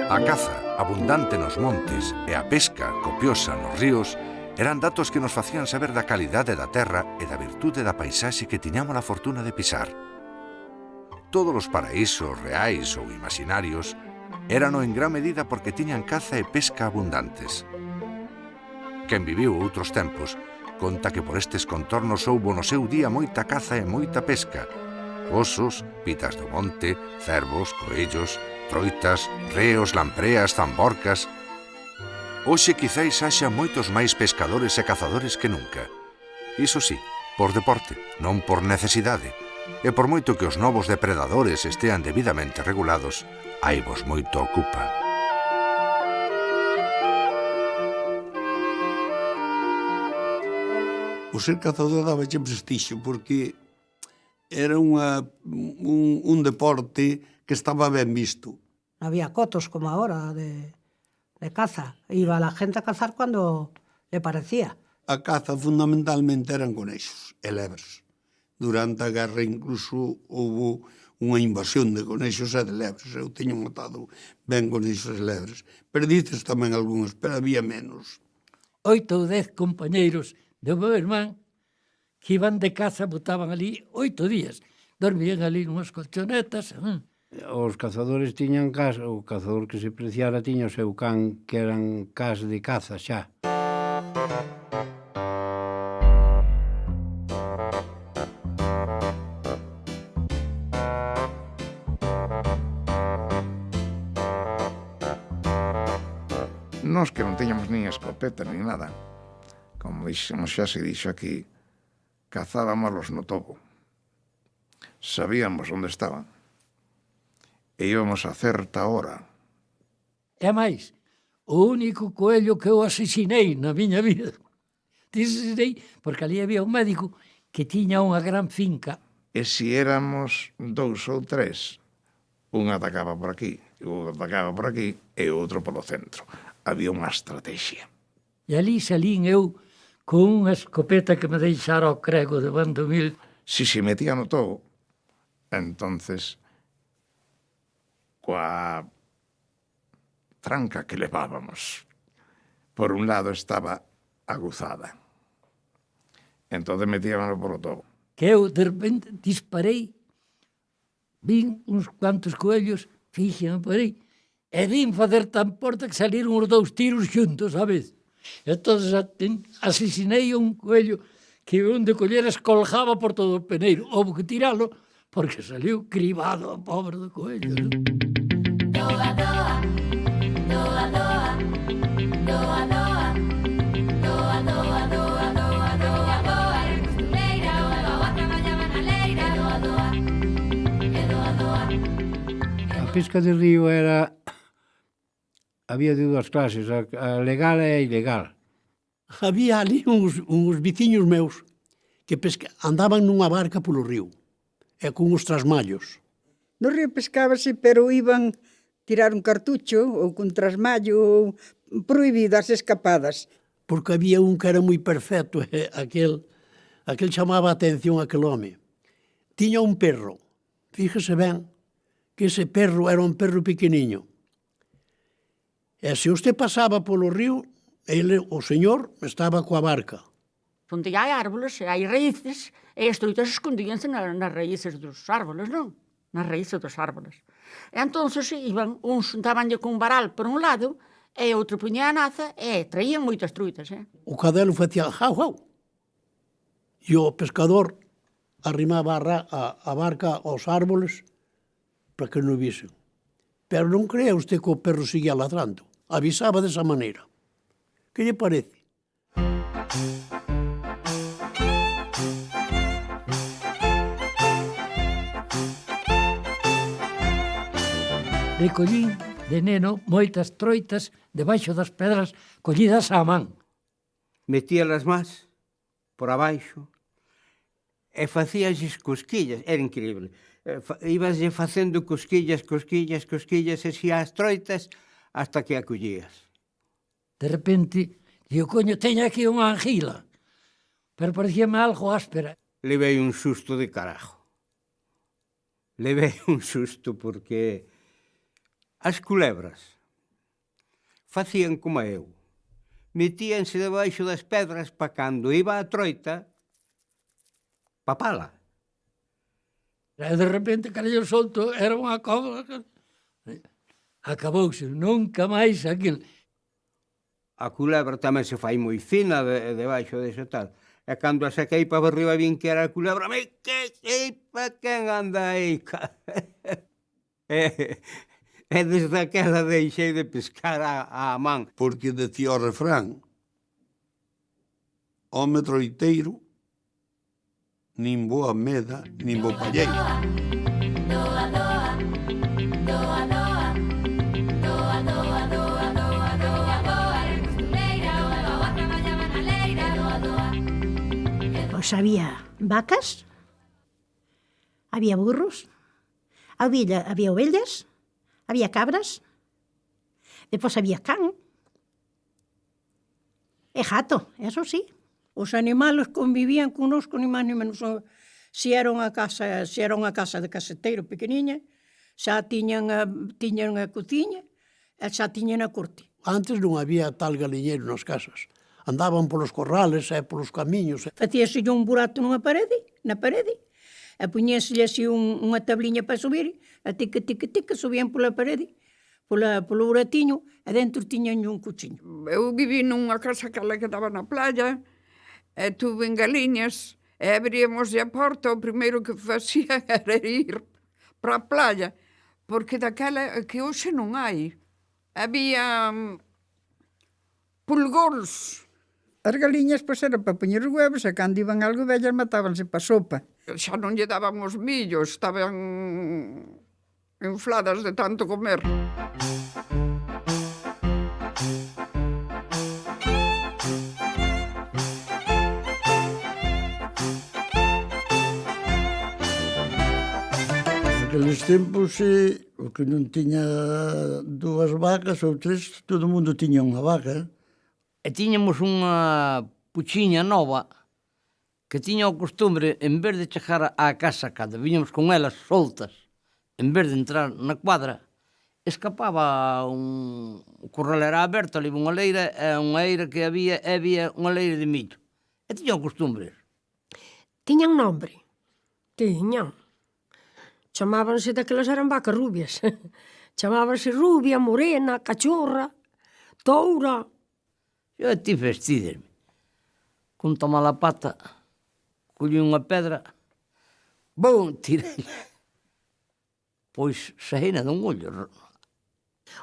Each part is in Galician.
A caza, abundante nos montes, e a pesca, copiosa nos ríos, eran datos que nos facían saber da calidade da terra e da virtude da paisaxe que tiñamos a fortuna de pisar. Todos os paraísos reais ou imaginarios érano en gran medida porque tiñan caza e pesca abundantes. Quen viviu outros tempos conta que por estes contornos houbo no seu día moita caza e moita pesca. Osos, pitas do monte, cervos, coellos, troitas, reos, lampreas, zamborcas. Hoxe quizáis haxa moitos máis pescadores e cazadores que nunca. Iso sí, por deporte, non por necesidade. E por moito que os novos depredadores estean debidamente regulados, haivos moito ocupa. O ser cazador dabache prestixio porque era un deporte que estaba ben visto. Había cotos como ahora de caza. Iba la gente a cazar cuando le parecía. A caza fundamentalmente eran conexos e lebres. Durante a guerra incluso houve unha invasión de conexos e de lebres. Eu teño matado ben conexos e lebres. Perdices tamén algúns, pero había menos. 8 ou 10 compañeiros do meu irmán que iban de caza, botaban ali 8 días. Dormían ali nunhas colchonetas. Os cazadores tiñan cas, o cazador que se preciara tiña o seu can, que eran cas de caza xa. Nós que non teñamos nin escopeta nin nada, como dixemos xa se dixo aquí, cazábamos no tobo. Sabíamos onde estaban e íbamos a certa hora. E máis, o único coello que eu asesinei na miña vida. Asesinei porque ali había un médico que tiña unha gran finca. E se éramos 2 ou 3, un atacaba por aquí, o atacaba por aquí e o outro polo centro. Había unha estrategia. E ali salín eu con unha escopeta que me deixara o crego de Bandomil. Si se metía no tobo, entonces, coa tranca que levábamos, por un lado estaba aguzada. Entón metíamos por o tobo. Que eu, de repente, disparei, vin uns cuantos coellos, fixen por aí, e vin facer tan porta que saliron os 2 tiros xuntos, sabes? Entón, asesinei un coello que onde colleras colgaba por todo o peneiro. Houve que tiralo porque saliu cribado a pobre do coello. Doa, doa, doa, doa, doa, doa, doa, doa, doa, doa, doa, doa, era costureira, o eva traballaba na leira, doa, doa, e doa, doa. A pesca de río era... Había de 2 clases, a legal e a ilegal. Había ali uns veciños meus que andaban nunha barca polo río e con os trasmallos. No río pescábase, pero iban tirar un cartucho ou con trasmallo ou prohibidas escapadas. Porque había un que era moi perfecto, aquel chamaba a atención aquel home. Tiña un perro, fíjese ben, que ese perro era un perro pequeniño. E se usted pasaba polo río, o señor estaba coa barca. Onde hai árboles e hai raíces, e as truitas escondíanse nas raíces dos árboles, non? Nas raíces dos árboles. E entón, iban, uns dabanlle con un varal por un lado, e outro puña a naza, e traían moitas truitas, O cadelo facía jau, jau. E o pescador arrimaba a barca aos árboles para que non visen. Pero non crea usted que o perro seguía ladrando. Avisaba desa maneira. Que lle parece? Recollín de neno moitas troitas debaixo das pedras collidas á man. Metía as más por abaixo e facíanse cosquillas, era increíble. Ibaslle facendo cosquillas, e si as troitas, hasta que a collías. De repente, digo, coño, teño aquí unha anguila. Pero parecíame algo áspera. Levei un susto de carajo. Levei un susto porque as culebras facían como eu. Metíanse debaixo das pedras pa cando iba a troita papala. E de repente, carallo solto, era unha cobra. Acabouse, nunca máis aquilo. A culebra tamén se fai moi fina debaixo dese tal. E cando a saquei para arriba vin que era a culebra, me que pa quen anda aí? E desde aquela deixei de pescar a man. Porque decía o refrán, home troiteiro, nin boa meda, nin bo palleiro. Doa, doa, doa, doa, doa, doa, doa, doa, doa, doa, era costureira, o levaba a traballaba na leira, doa, doa. Pois había vacas, había burros, había ovellas, había cabras, depois había can e gato, eso sí. Os animales convivían connosco ni máis ni menos. Se era unha casa de caseteiro pequeniña, xa tiñan a cociña e xa tiñan a corte. Antes non había tal galiñeiro nas casas. Andaban polos corrales e polos camiños. Facíase un burato na parede, e puñéselle así unha tabliña para subir, e tica, subían pola parede, polo buratiño, e dentro tiñan un cuchiño. Eu viví nunha casa que daba na playa, e tuve galiñas, e abríamos a porta, o primeiro que facía era ir para a playa, porque daquela que hoxe non hai. Había pulgóns. As galiñas, pois, eran para poñer os huevos, e cando iban algo vellas matábanse para sopa. Xa non lle dábamos millos, estaban infladas de tanto comer. Naqueles tempos, o que non tiña 2 vacas ou 3, todo o mundo tiña unha vaca. E tiñamos unha puchiña nova que tiña o costumbre, en vez de chegar á casa cando viñamos con elas soltas, en vez de entrar na cuadra, escapaba o corral era aberto, ali unha leira, e unha eira que había unha leira de millo. E tiña o costumbre. Tiñan nombre? Tiñan. Chamábanse, daquelas eran vacas rubias. Chamábanse rubia, morena, cachorra, toura. Eu ti vestídesme. Con tomar a pata, colli unha pedra, bom, tirei. Pois saína dun ollo.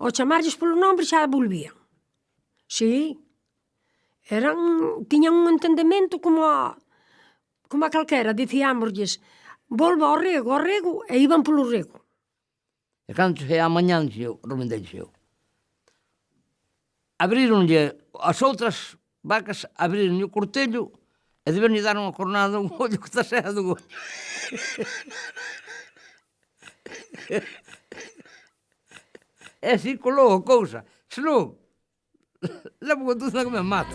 O chamarlles polo nombre xa volvían. Sí. Tiñan un entendemento como a calquera. Dicíamosles, volva ao rego, e iban polo rego. E cando cheguei a mañán, remendei-xe eu. Abríronlle as outras vacas, abríronlle o cortello, e deberlle dar unha cornada dun ollo que está sea dun ollo. E así colou a cousa. Senón, levo con tuza que me mata.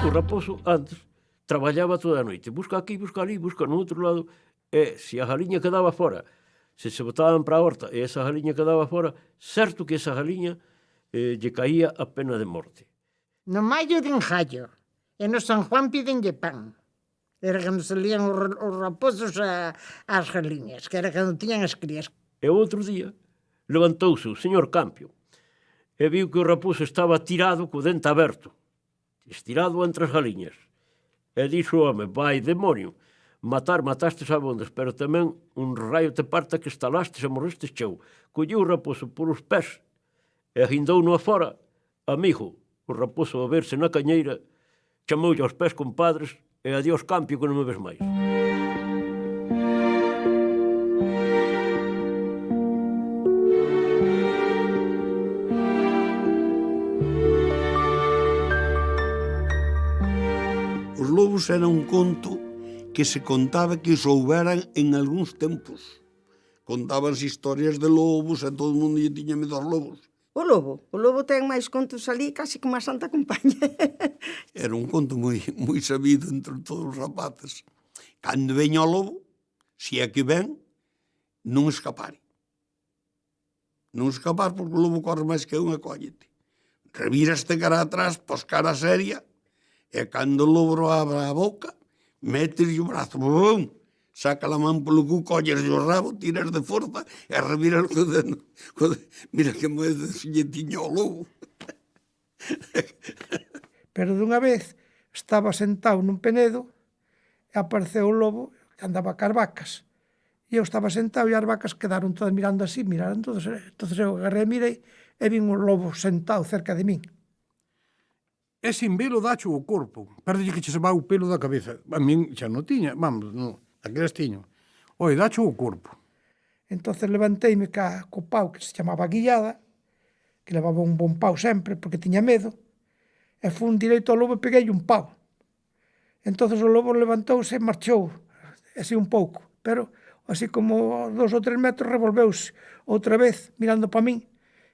O raposo antes traballaba toda a noite, busca aquí, busca ali, busca no outro lado, e se a galiña quedaba fora, se botaban para a horta e esa galiña quedaba fora, certo que esa galiña lle caía a pena de morte. No maio de enjallo, e no San Juan pidenlle pan. Era cando salían os raposos ás galiñas, que era cando tiñan as crías. E outro día levantouse o señor Campio e viu que o raposo estaba tirado co dente aberto, estirado entre as galiñas. E dixo o home, vai, demonio, matastes abondas, pero tamén un raio te parta que estalastes e morrestes cheu. Colleu o raposo polos pés e aguindou-no afora. Amigo, o raposo a verse na cañeira, chamoulle aos pés compadres e adiós Campio que non me ves máis. lobos era un conto que se contaba que os houberan en algúns tempos. Contábanse historias de lobos e todo o mundo lle tiña medo aos lobos. O lobo ten máis contos ali casi como a Santa Compañía. Era un conto moi sabido entre todos os rapaces. Cando veña o lobo, se é que ven, non escapar. Non escapar porque o lobo corre máis que unha, cóllete. Revíraste cara atrás, pos cara seria, e cando o lobo abra a boca, metes o brazo, bum, saca a man polo cu, colles o rabo, tiras de forza e reviras co dedo. Mira que moedo lle tiña o lobo. Pero dunha vez estaba sentado nun penedo e apareceu o lobo que andaba cas vacas. E eu estaba sentado e as vacas quedaron todas mirando así, miraron todos. Entonces eu agarrei, mirei e vin un lobo sentado cerca de min. E sin velo dacho o corpo. Perdelle que che se va o pelo da cabeza. A min xa non tiña, vamos, non, aquelas tiño. Oi, dacho o corpo. Entonces levanteime co pau que se chamaba Guillada, que levaba un bon pau sempre, porque tiña medo, e fun direito ao lobo e peguei un pau. Entonces o lobo levantouse e marchou, así un pouco, pero así como 2 ou 3 metros revolveuse outra vez, mirando pa min,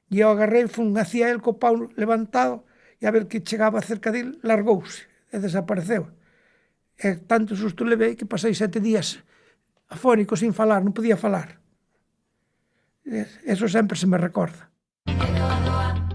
e eu agarrei, fun hacia el co pau levantado, e a ver que chegaba cerca dele, largouse e desapareceu. E tanto susto levei que pasei 7 días afónico sin falar, non podía falar. Eso sempre se me recorda. Doa, doa.